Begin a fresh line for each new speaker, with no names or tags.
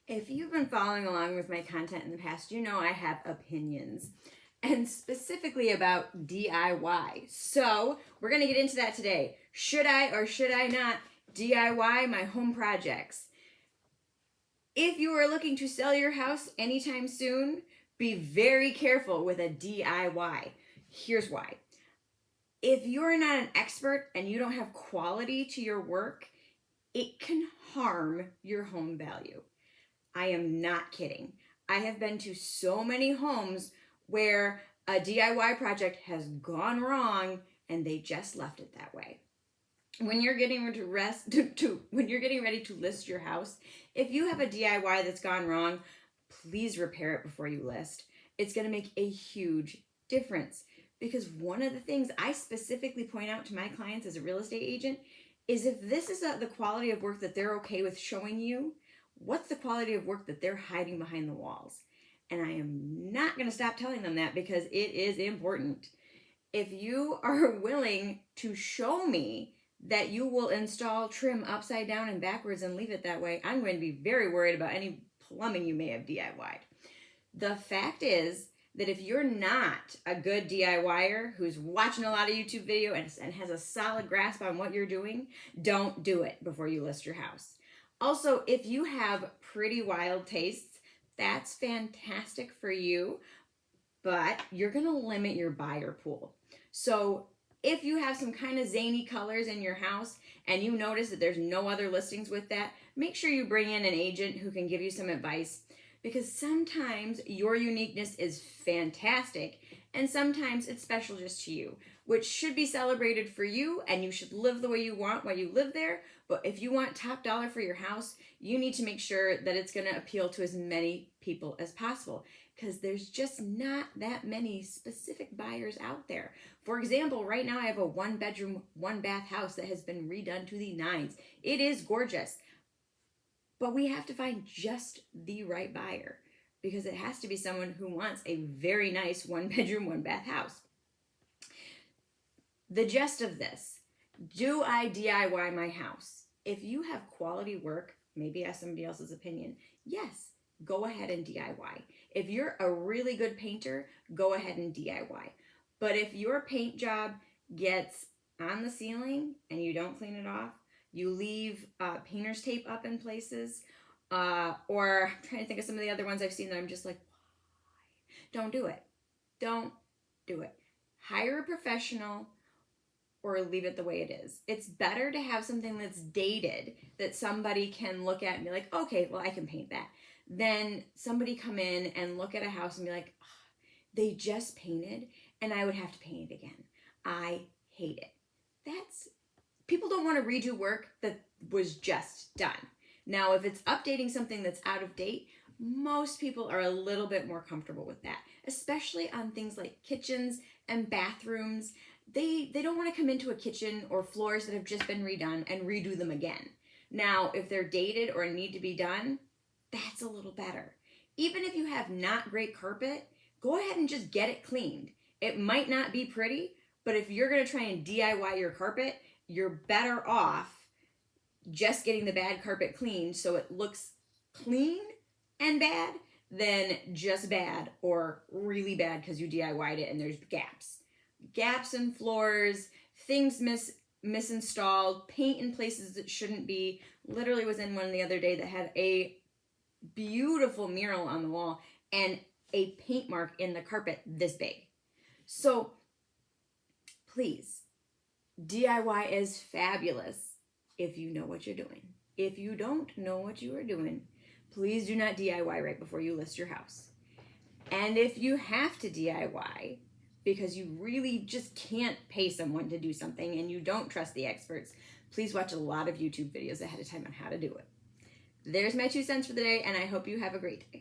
If you've been following along with my content in the past, you know I have opinions, and specifically about DIY. So we're going to get into that today. Should I or should I not DIY my home projects? If you are looking to sell your house anytime soon, be very careful with a DIY. Here's why. If you're not an expert and you don't have quality to your work, it can harm your home value. I am not kidding. I have been to so many homes where a DIY project has gone wrong and they just left it that way. When you're getting ready to list your house, if you have a DIY that's gone wrong, please repair it before you list. It's going to make a huge difference, because one of the things I specifically point out to my clients as a real estate agent is, if this is the quality of work that they're okay with showing you, what's the quality of work that they're hiding behind the walls? And I am not going to stop telling them that, because it is important. If you are willing to show me that you will install trim upside down and backwards and leave it that way, I'm going to be very worried about any plumbing you may have DIY'd. The fact is that if you're not a good DIYer who's watching a lot of YouTube video and has a solid grasp on what you're doing, don't do it before you list your house. Also, if you have pretty wild tastes, that's fantastic for you, but you're going to limit your buyer pool. So if you have some kind of zany colors in your house and you notice that there's no other listings with that, make sure you bring in an agent who can give you some advice, because sometimes your uniqueness is fantastic and sometimes it's special just to you, which should be celebrated for you, and you should live the way you want while you live there. But if you want top dollar for your house, you need to make sure that it's going to appeal to as many people as possible, because there's just not that many specific buyers out there. For example, right now I have a 1-bedroom, 1-bath house that has been redone to the nines. It is gorgeous, but we have to find just the right buyer, because it has to be someone who wants a very nice 1-bedroom, 1-bath house. The gist of this: do I DIY my house? If you have quality work, maybe ask somebody else's opinion. Yes, go ahead and DIY. If you're a really good painter, go ahead and DIY. But if your paint job gets on the ceiling and you don't clean it off, you leave painter's tape up in places, or I'm trying to think of some of the other ones I've seen that I'm just like, why? Don't do it. Don't do it. Hire a professional or leave it the way it is. It's better to have something that's dated that somebody can look at and be like, okay, well, I can paint that, than somebody come in and look at a house and be like, oh, they just painted and I would have to paint it again. I hate it. People don't want to redo work that was just done. Now, if it's updating something that's out of date, most people are a little bit more comfortable with that, especially on things like kitchens and bathrooms. They don't want to come into a kitchen or floors that have just been redone and redo them again. Now, if they're dated or need to be done, that's a little better. Even if you have not great carpet, go ahead and just get it cleaned. It might not be pretty, but if you're going to try and DIY your carpet, you're better off just getting the bad carpet cleaned so it looks clean and bad than just bad or really bad because you DIY'd it and there's gaps in floors, things misinstalled, paint in places that shouldn't be. Literally was in one the other day that had a beautiful mural on the wall and a paint mark in the carpet this big. So please, DIY is fabulous if you know what you're doing. If you don't know what you are doing, please do not DIY right before you list your house. And if you have to DIY because you really just can't pay someone to do something and you don't trust the experts, please watch a lot of YouTube videos ahead of time on how to do it. There's my 2 cents for the day, and I hope you have a great day.